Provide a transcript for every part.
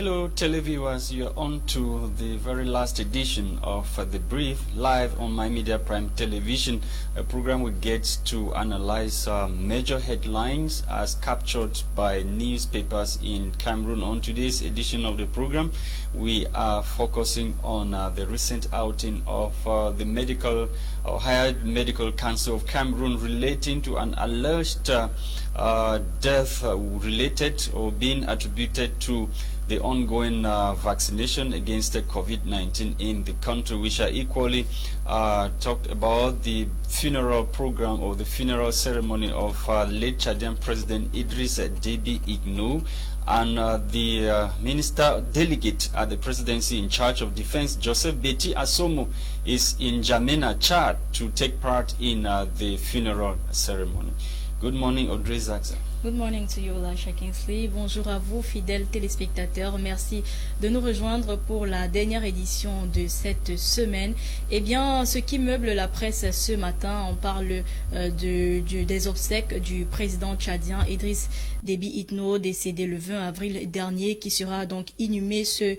Hello televiewers, you're on to the very last edition of The Brief live on My Media Prime Television, a program we get to analyze major headlines as captured by newspapers in Cameroon. On today's edition of the program, we are focusing on the recent outing of the Higher Medical Council of Cameroon relating to an alleged death related or being attributed to the ongoing vaccination against the COVID-19 in the country. We shall equally talk about the funeral program or the funeral ceremony of late Chadian President Idriss Déby Itno, and the minister delegate at the presidency in charge of defense, Joseph Betty Asomo, is in N'Djamena, Chad, to take part in the funeral ceremony. Good morning, Audrey Zaxa. Good morning to you, Lasha Kingsley. Bonjour à vous, fidèles téléspectateurs. Merci de nous rejoindre pour la dernière édition de cette semaine. Eh bien, ce qui meuble la presse ce matin, on parle des obsèques du président tchadien Idriss Déby Itno, décédé le 20 avril dernier, qui sera donc inhumé ce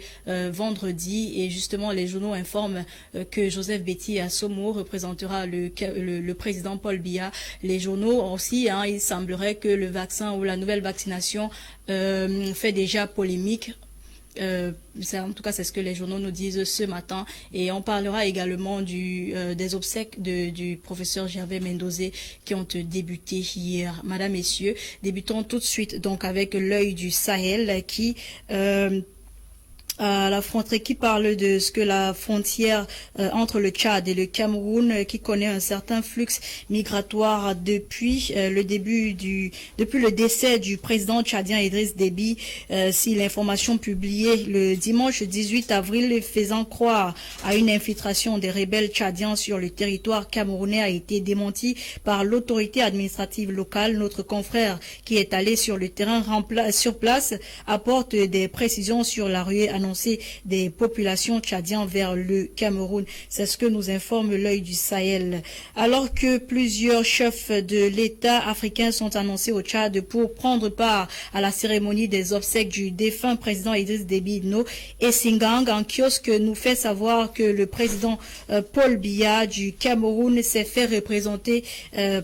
vendredi. Et justement, les journaux informent que Joseph Betty Asomo représentera le président Paul Biya. Les journaux aussi, il semblerait que le vaccin ou la nouvelle vaccination fait déjà polémique. En tout cas, c'est ce que les journaux nous disent ce matin. Et on parlera également des obsèques du professeur Gervais Mendozé qui ont débuté hier. Madame, Messieurs, débutons tout de suite donc avec l'œil du Sahel qui la frontière, qui parle de ce que la frontière entre le Tchad et le Cameroun qui connaît un certain flux migratoire depuis le décès du président tchadien Idriss Déby. Si l'information publiée le dimanche 18 avril faisant croire à une infiltration des rebelles tchadiens sur le territoire camerounais a été démentie par l'autorité administrative locale, notre confrère qui est allé sur le terrain sur place apporte des précisions sur la ruée annoncée des populations tchadiennes vers le Cameroun. C'est ce que nous informe l'œil du Sahel. Alors que plusieurs chefs de l'État africain sont annoncés au Tchad pour prendre part à la cérémonie des obsèques du défunt président Idriss Déby Itno, et Singang en kiosque nous fait savoir que le président Paul Biya du Cameroun s'est fait représenter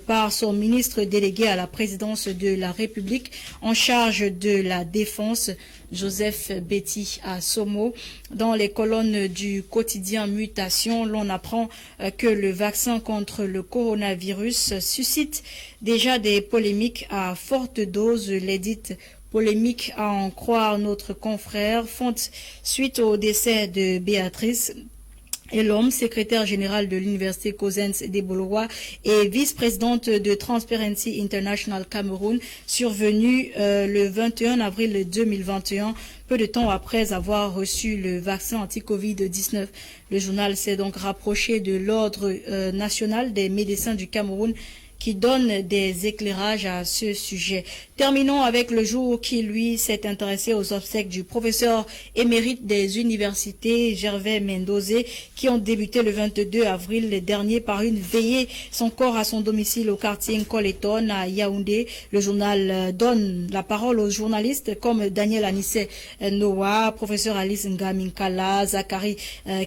par son ministre délégué à la présidence de la République en charge de la défense, Joseph Betty Asomo. Dans les colonnes du quotidien Mutation, l'on apprend que le vaccin contre le coronavirus suscite déjà des polémiques à forte dose. Les dites polémiques, à en croire notre confrère, font suite au décès de Béatrice Elom, secrétaire générale de l'université Cossens des Boulois et vice-présidente de Transparency International Cameroun, survenue le 21 avril 2021, peu de temps après avoir reçu le vaccin anti-Covid-19. Le journal s'est donc rapproché de l'Ordre national des médecins du Cameroun qui donne des éclairages à ce sujet. Terminons avec le jour qui, lui, s'est intéressé aux obsèques du professeur émérite des universités Gervais Mendozé, qui ont débuté le 22 avril dernier par une veillée son corps à son domicile au quartier Nkoleton à Yaoundé. Le journal donne la parole aux journalistes comme Daniel Anissé Noah, professeur Alice Ngaminkala, Zachary,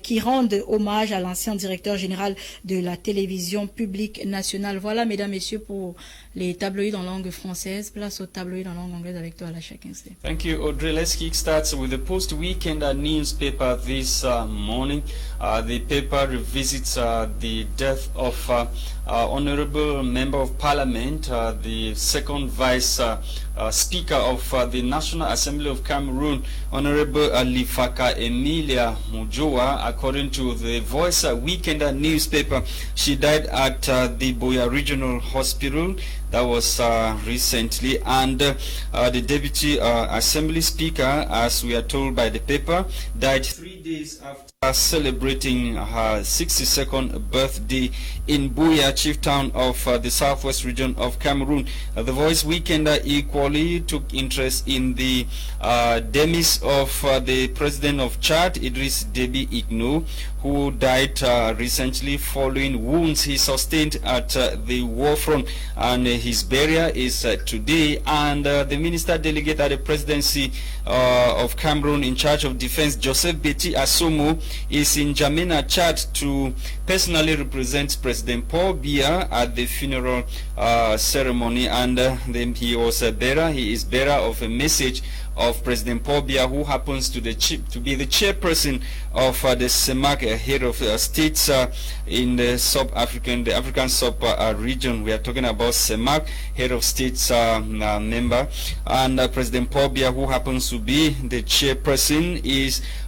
qui rendent hommage à l'ancien directeur général de la télévision publique nationale. Voilà, mesdames, messieurs, pour les tabloïds en langue française. Place aux tabloïds en langue anglaise avec toi, Lasha Kingsley. Thank you, Audrey. Let's kickstart with the Post-Weekend newspaper this morning. The paper revisits the death of Honorable Member of Parliament, the second Vice Speaker of the National Assembly of Cameroon, Honorable Alifaka Emilia Mujoa. According to the Voice Weekend newspaper, she died at the Boya Regional Hospital. That was recently, and the Deputy Assembly Speaker, as we are told by the paper, died 3 days after celebrating her 62nd birthday in Buea, chief town of the southwest region of Cameroon. The Voice Weekender equally took interest in the demise of the president of Chad, Idriss Déby Itno, who died recently following wounds he sustained at the war front, and his burial is today. And the minister delegate at the presidency of Cameroon in charge of defense, Joseph Beti Asomo, is in N'Djamena, Chad, to personally represent President Paul Biya at the funeral ceremony. And then he is bearer of a message of President Paul Biya, who happens to be the chairperson of the CEMAC, head of states in the African sub-region. We are talking about CEMAC, head of states member, and President Paul Biya, who happens to be the chairperson,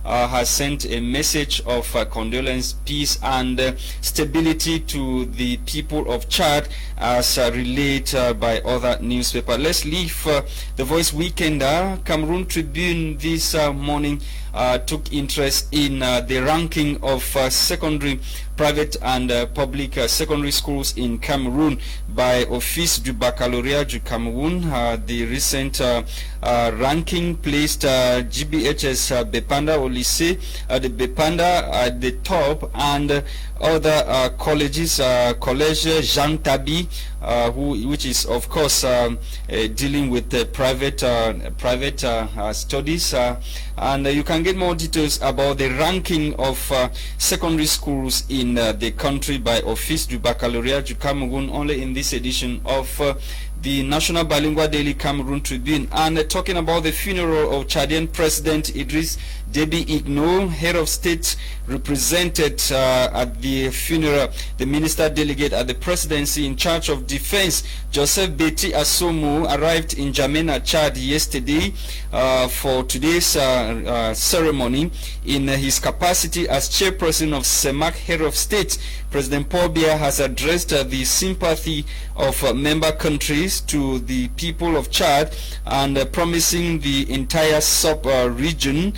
has sent a message of condolence, peace, and stability to the people of Chad, as relayed by other newspapers. Let's leave the Voice Weekender. Cameroon Tribune this morning took interest in the ranking of secondary, private and public secondary schools in Cameroon by Office du Baccalauréat du Cameroun. The recent ranking placed GBHS Bepanda au lycée, the Bepanda at the top, and other colleges, Collège Jean Tabi, which is of course dealing with private studies, and you can get more details about the ranking of secondary schools in the country by Office du Baccalauréat du Cameroun, only in this edition of the National Bilingual Daily Cameroon Tribune. And talking about the funeral of Chadian President Idriss Déby Itno, head of state, represented at the funeral the minister delegate at the presidency in charge of defense, Joseph Beti Asomo, arrived in N'Djamena, Chad yesterday for today's ceremony. In his capacity as chairperson of CEMAC, head of state, President Paul Biya has addressed the sympathy of member countries to the people of Chad, and promising the entire sub-region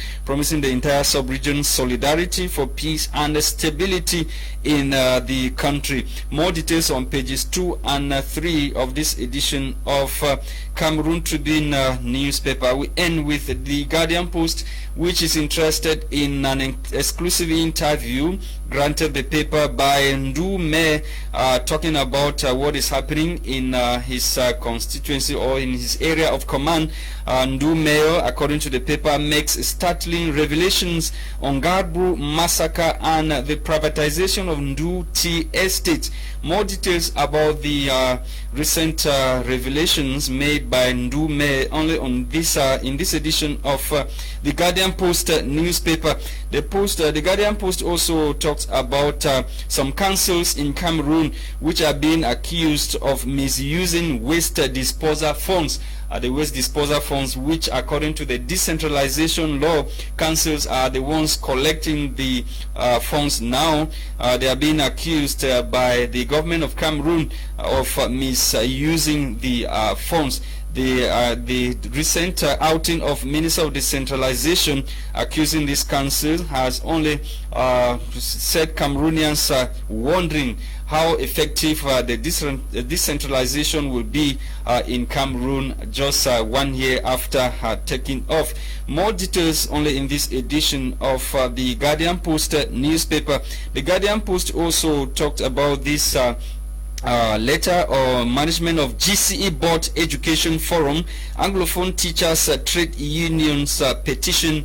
solidarity for peace and stability in the country. More details on pages 2 and 3 of this edition of Cameroon Tribune newspaper. We end with the Guardian Post, which is interested in an exclusive interview granted the paper by Ndu Me, talking about what is happening in his constituency or in his area of command. Ndu Me, according to the paper, makes startling revelations on Garbu massacre and the privatization of Ndu Tea Estate. More details about the recent revelations made by Ndu Me only on this in this edition of the Guardian Post newspaper. The Guardian Post also talks about some councils in Cameroon which are being accused of misusing waste disposal funds. The waste disposal funds, which according to the decentralization law, councils are the ones collecting the funds now. They are being accused by the government of Cameroon of misusing the funds. The recent outing of Minister of Decentralization accusing this council has only set Cameroonians wondering how effective the decentralization will be in Cameroon just 1 year after taking off. More details only in this edition of the Guardian Post newspaper. The Guardian Post also talked about this letter or management of GCE Board Education Forum, Anglophone Teachers Trade Unions petition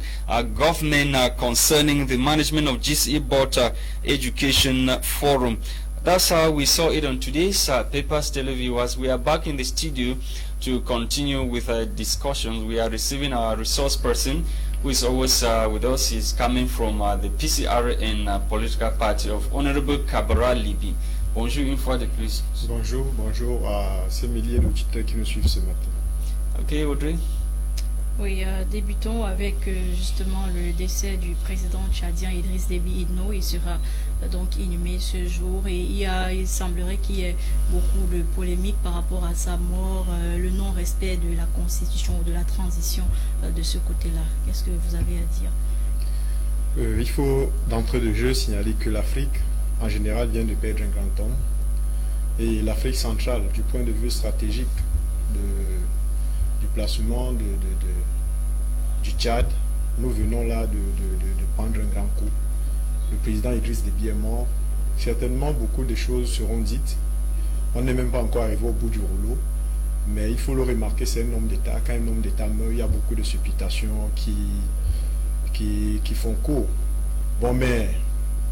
government concerning the management of GCE Board Education Forum. That's how we saw it on today's papers, televiewers. We are back in the studio to continue with discussions. We are receiving our resource person, who is always with us. He's coming from the PCRN political party of Honorable Kabara Libi. Bonjour une fois de plus. Bonjour à ces milliers d'auditeurs qui nous suivent ce matin. Ok, Audrey. Oui, débutons avec justement le décès du président tchadien Idriss Déby Itno. Il sera donc inhumé ce jour, et il semblerait qu'il y ait beaucoup de polémiques par rapport à sa mort, le non-respect de la constitution ou de la transition de ce côté-là. Qu'est-ce que vous avez à dire? Il faut d'entrée de jeu signaler que l'Afrique en général vient de perdre un grand homme, et l'Afrique centrale, du point de vue stratégique du placement du Tchad, nous venons là de prendre un grand coup. le président Idriss Déby est mort, certainement beaucoup de choses seront dites. On n'est même pas encore arrivé au bout du rouleau, mais il faut le remarquer, c'est un homme d'État. Quand un homme d'État meurt, il y a beaucoup de supputations qui font cours. Bon, mais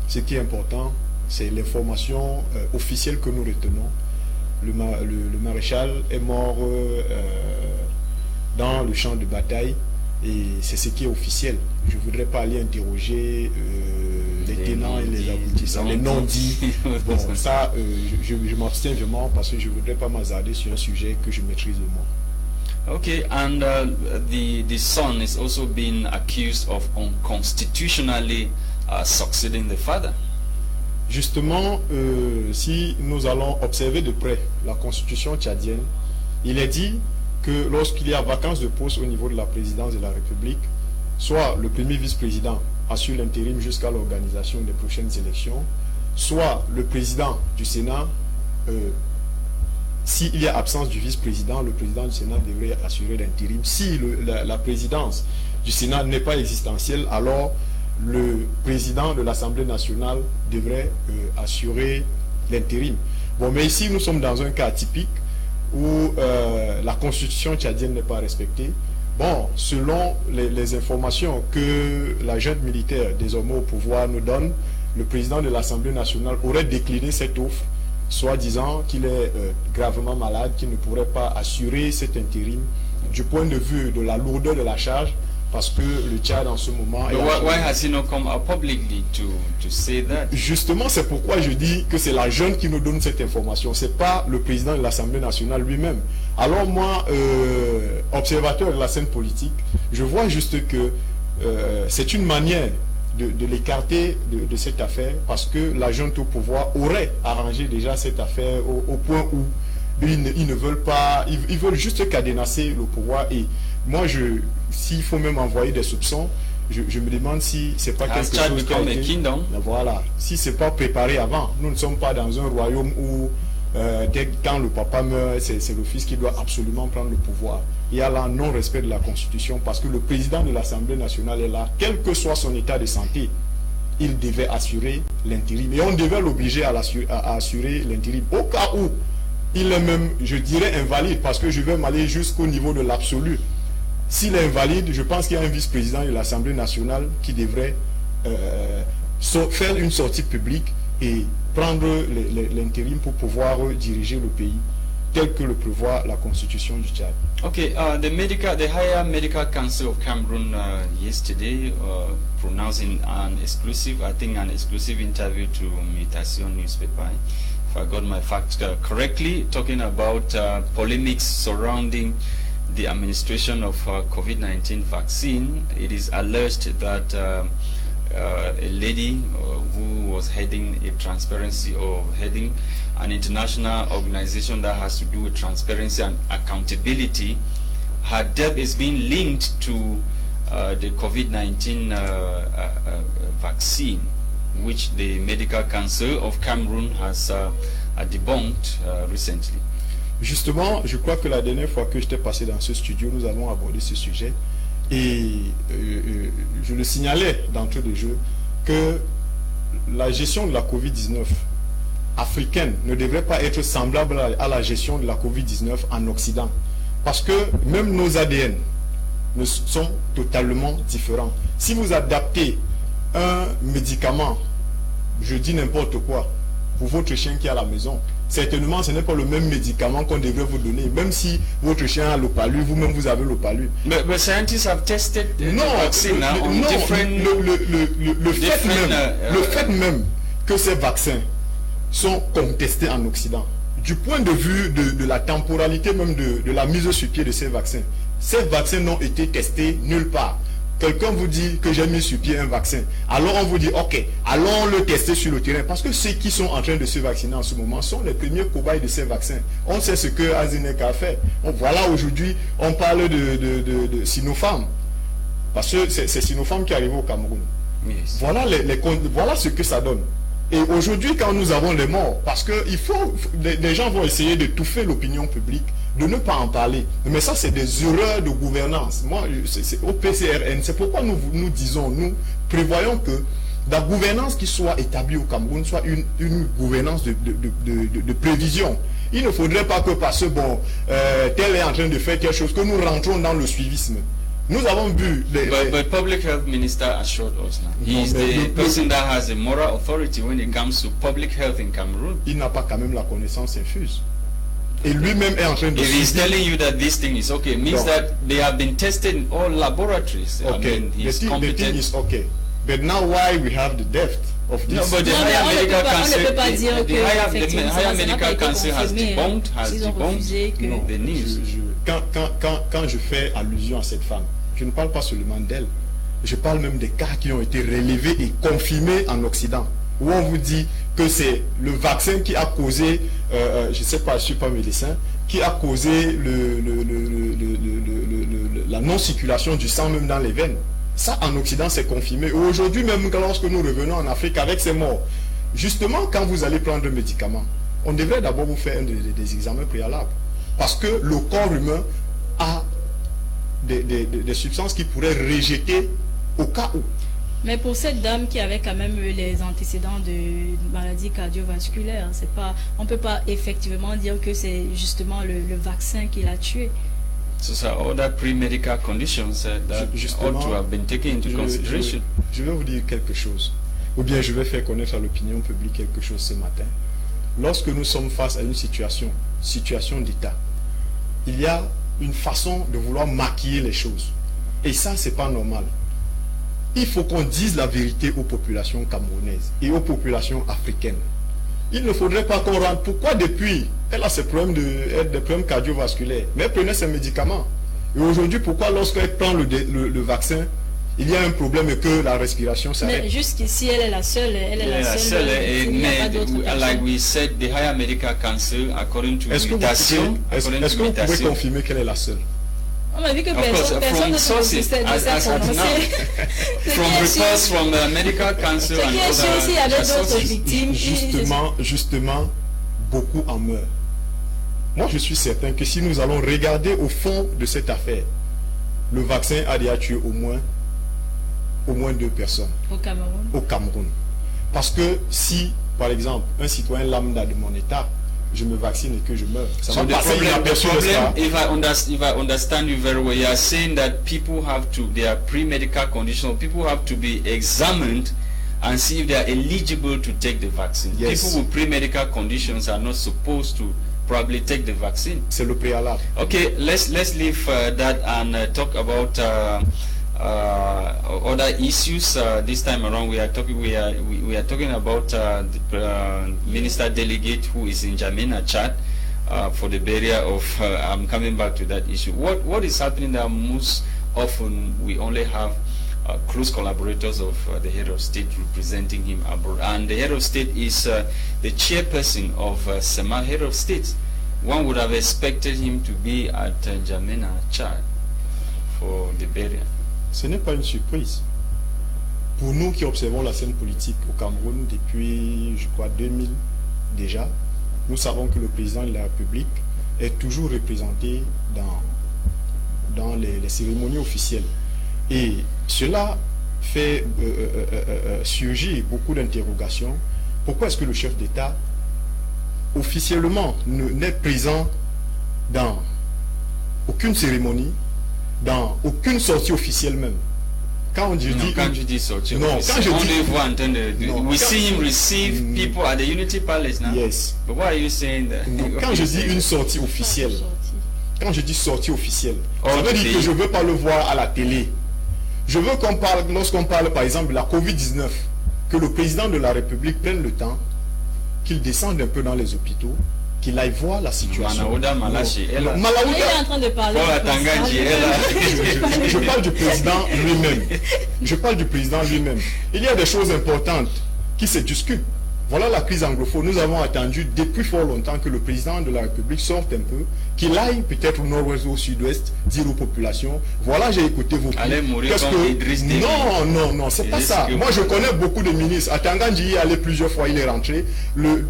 ce qui est important, c'est l'information officielle que nous retenons. Le maréchal est mort dans le champ de bataille et c'est ce qui est officiel. Je ne voudrais pas aller interroger les tenants et les aboutissants, les non-dits. Bon, ça, je m'abstiens vraiment parce que je ne voudrais pas m'hasarder sur un sujet que je maîtrise de moi. Okay, and the son is also being accused of unconstitutionally succeeding the father. Justement, si nous allons observer de près la constitution tchadienne, il est dit que lorsqu'il y a vacance de poste au niveau de la présidence de la République, soit le premier vice-président assure l'intérim jusqu'à l'organisation des prochaines élections, soit le président du Sénat, s'il y a absence du vice-président, le président du Sénat devrait assurer l'intérim. Si la présidence du Sénat n'est pas existentielle, alors le président de l'Assemblée nationale devrait assurer l'intérim. Bon, mais ici, nous sommes dans un cas atypique où la constitution tchadienne n'est pas respectée. Bon, selon les informations que la junte militaire désormais au pouvoir nous donne, le président de l'Assemblée nationale aurait décliné cette offre, soit disant qu'il est gravement malade, qu'il ne pourrait pas assurer cet intérim du point de vue de la lourdeur de la charge, parce que le Tchad en ce moment... Why has he not come out publicly to say that? Justement, c'est pourquoi je dis que c'est la jeune qui nous donne cette information. C'est pas le président de l'Assemblée nationale lui-même. Alors moi, observateur de la scène politique, je vois juste que c'est une manière de l'écarter de cette affaire, parce que la junte au pouvoir aurait arrangé déjà cette affaire au point où ils ne veulent pas, ils veulent juste cadenasser le pouvoir. Et moi, s'il faut même envoyer des soupçons, je me demande si c'est pas quelque chose qui a été... Voilà, si c'est pas préparé avant. Nous ne sommes pas dans un royaume où quand le papa meurt, c'est le fils qui doit absolument prendre le pouvoir. Il y a là un non-respect de la Constitution, parce que le président de l'Assemblée nationale est là, quel que soit son état de santé, il devait assurer l'intérim. Et on devait l'obliger à assurer l'intérim. Au cas où il est même, je dirais, invalide, parce que je vais m'aller jusqu'au niveau de l'absolu. S'il est invalide, je pense qu'il y a un vice-président de l'Assemblée nationale qui devrait faire une sortie publique et prendre l'intérim pour pouvoir diriger le pays, tel que le prévoit la Constitution du Tchad. Okay, the Higher Medical Council of Cameroon yesterday pronouncing an exclusive interview to Mutation newspaper, if I got my facts correctly, talking about polemics surrounding the administration of COVID-19 vaccine. It is alleged that a lady who was heading a transparency or heading an international organization that has to do with transparency and accountability, her death is being linked to the COVID-19 vaccine, which the Medical Council of Cameroon has debunked recently. Justement, je crois que la dernière fois que j'étais passé dans ce studio, nous avons abordé ce sujet et je le signalais d'entrée de jeu que la gestion de la Covid-19 africaine ne devrait pas être semblable à la gestion de la Covid-19 en Occident. Parce que même nos ADN sont totalement différents. Si vous adaptez un médicament, je dis n'importe quoi, pour votre chien qui est à la maison, certainement ce n'est pas le même médicament qu'on devrait vous donner. Même si votre chien a le palu, vous-même vous avez le palu. But scientists have tested the vaccine on different... Le fait même que ces vaccins sont contestés en Occident, du point de vue de la temporalité même de la mise sur pied de ces vaccins n'ont été testés nulle part. Quelqu'un vous dit que j'ai mis sur pied un vaccin, alors on vous dit ok, allons le tester sur le terrain, parce que ceux qui sont en train de se vacciner en ce moment sont les premiers cobayes de ces vaccins. On sait ce que AstraZeneca a fait. Donc voilà, aujourd'hui on parle de Sinopharm, parce que c'est Sinopharm qui est arrivé au Cameroun. Yes. Voilà ce que ça donne. Et aujourd'hui, quand nous avons les morts, parce que les gens vont essayer d'étouffer l'opinion publique, de ne pas en parler. Mais ça, c'est des erreurs de gouvernance. Moi, c'est au PCRN. C'est pourquoi nous disons, nous prévoyons que la gouvernance qui soit établie au Cameroun soit une gouvernance de prévision. Il ne faudrait pas que parce que bon, tel est en train de faire quelque chose, que nous rentrons dans le suivisme. Nous avons vu... But Public Health Minister assured us now. He is the person that has the moral authority when it comes to public health in Cameroon. Il n'a pas quand même la connaissance infuse. Et lui-même est en train de... If he's telling you that this thing is okay, it means that they have been tested in all laboratories. Okay, I mean, he's the competent. thing is okay. But now why we have the depth of this? No, but the higher medical council, the higher medical council has debunked the news. Quand je fais allusion à cette femme, je ne parle pas seulement d'elle. Je parle même des cas qui ont été relevés et confirmés en Occident, où on vous dit que c'est le vaccin qui a causé, je ne sais pas, je ne suis pas médecin, qui a causé la non-circulation du sang même dans les veines. Ça, en Occident, c'est confirmé. Aujourd'hui, même lorsque nous revenons en Afrique avec ces morts, justement, quand vous allez prendre un médicament, on devrait d'abord vous faire des examens préalables. Parce que le corps humain a des substances qui pourraient rejeter au cas où. Mais pour cette dame qui avait quand même les antécédents de maladies cardiovasculaires, on ne peut pas effectivement dire que c'est justement le vaccin qui l'a tué. So other pre-medical conditions that ought to have been taken into consideration. Je vais vous dire quelque chose, ou bien je vais faire connaître à l'opinion publique quelque chose ce matin. Lorsque nous sommes face à une situation d'État, il y a une façon de vouloir maquiller les choses. Et ça, c'est pas normal. Il faut qu'on dise la vérité aux populations camerounaises et aux populations africaines. Il ne faudrait pas qu'on rentre. Pourquoi depuis, elle a des problèmes cardiovasculaires, mais elle prenait ses médicaments. Et aujourd'hui, pourquoi lorsqu'elle prend le vaccin, il y a un problème et que la respiration s'arrête? Mais jusqu'ici, elle est la seule. Elle est la seule. Like we said, the higher medical council, according to mutation, est-ce que vous pouvez confirmer qu'elle est la seule? On a vu que personne ne se prononcer. From reports from the medical council and other sources. Justement, beaucoup en meurent. Moi, je suis certain que si nous allons regarder au fond de cette affaire, le vaccin a déjà tué au moins 2 personnes. Au Cameroun. Parce que si, par exemple, un citoyen lambda de mon État, je me vaccine et que je meurs. So the problem, if I understand you very well, you are saying that people have to, their pre-medical conditions, people have to be examined and see if they are eligible to take the vaccine. Yes. People with pre-medical conditions are not supposed to probably take the vaccine. C'est le préalable. Okay, let's leave that and talk about other issues. This time around, we are talking about the minister delegate who is in N'Djamena, Chad, for the burial of. I'm coming back to that issue. What is happening there? Most often, we only have close collaborators of the head of state representing him abroad, and the head of state is the chairperson of SEMA, head of state. One would have expected him to be at N'Djamena, Chad, for the burial. Ce n'est pas une surprise. Pour nous qui observons la scène politique au Cameroun depuis, je crois, 2000 déjà, nous savons que le président de la République est toujours représenté dans les cérémonies officielles. Et cela fait surgir beaucoup d'interrogations. Pourquoi est-ce que le chef d'État, officiellement, n'est présent dans aucune cérémonie, dans aucune sortie officielle même? Quand je dis sortie officielle, we see him receive people at the Unity Palace now. Yes. But why are you saying that? Quand je dis une sortie officielle, quand je dis sortie officielle, ça veut dire que je ne veux pas le voir à la télé. Je veux qu'on parle, lorsqu'on parle par exemple de la Covid-19, que le président de la République prenne le temps, qu'il descende un peu dans les hôpitaux, qu'il aille voir la situation. Il est en train de parler. Je parle du président lui-même. Je parle du président lui-même. Il y a des choses importantes qui se discutent. Voilà la crise anglophone. Nous avons attendu depuis fort longtemps que le président de la République sorte un peu, qu'il aille peut-être au nord-ouest ou au sud-ouest, dire aux populations, voilà, j'ai écouté vos allez mourir comme Idriss Déby. Non, c'est pas ça. Moi, je connais beaucoup de ministres. Atangandji y est allé plusieurs fois, il est rentré.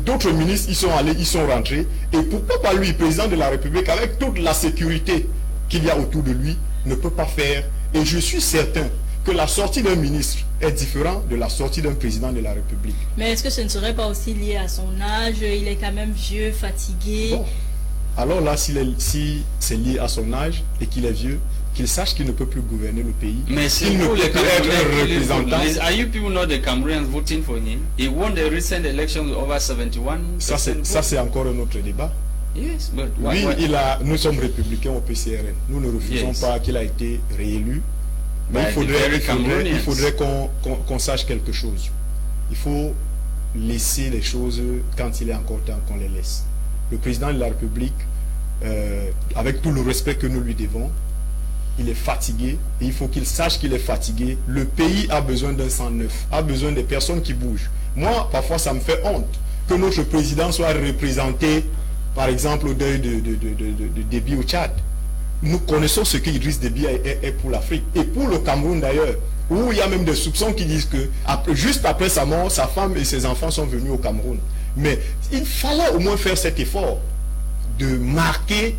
D'autres ministres, ils sont allés, ils sont rentrés. Et pourquoi pas lui, président de la République, avec toute la sécurité qu'il y a autour de lui, ne peut pas faire. Et je suis certain que la sortie d'un ministre est différent de la sortie d'un président de la République. Mais est-ce que ce ne serait pas aussi lié à son âge? Il est quand même vieux, fatigué. Bon. Alors là, si c'est lié à son âge et qu'il est vieux, qu'il sache qu'il ne peut plus gouverner le pays. Mais qu'il ne peut plus être un représentant. Are you people not the Cameroonians voting for him? He won the recent elections with over 71%. Ça, c'est encore un autre débat. Yes, but Oui, nous sommes républicains au PCRN. Nous ne refusons pas qu'il a été réélu. Mais il faudrait qu'on sache quelque chose. Il faut laisser les choses quand il est encore temps qu'on les laisse. Le président de la République, avec tout le respect que nous lui devons, il est fatigué et il faut qu'il sache qu'il est fatigué. Le pays a besoin d'un sang neuf, a besoin des personnes qui bougent. Moi, parfois, ça me fait honte que notre président soit représenté, par exemple, au deuil de Déby au Tchad. Nous connaissons ce qu'Idriss Déby est pour l'Afrique et pour le Cameroun d'ailleurs, où il y a même des soupçons qui disent que juste après sa mort, sa femme et ses enfants sont venus au Cameroun. Mais il fallait au moins faire cet effort de marquer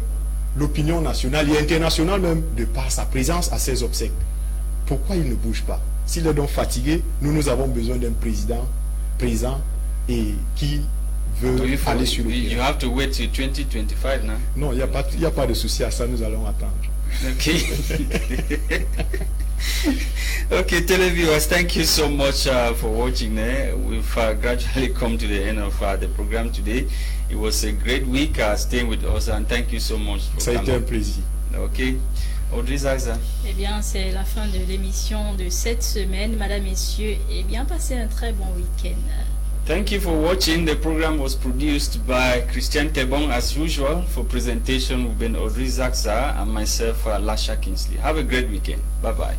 l'opinion nationale et internationale même de par sa présence à ses obsèques. Pourquoi il ne bouge pas? S'il est donc fatigué, nous avons besoin d'un président présent et qui veut aller sur le terrain. You have to wait till 2025 now. Non, il n'y a pas de souci à ça, nous allons attendre. Okay. Okay, televiewers, thank you so much for watching. We've gradually come to the end of the program today. It was a great week staying with us, and thank you so much for Ça a été un plaisir. Okay. Audrey Zaza. Eh bien, c'est la fin de l'émission de cette semaine. Madame, Messieurs, eh bien, passez un très bon week-end. Thank you for watching. The program was produced by Christian Tebong as usual. For presentation, we've been Audrey Zaxa and myself, Lasha Kingsley. Have a great weekend. Bye-bye.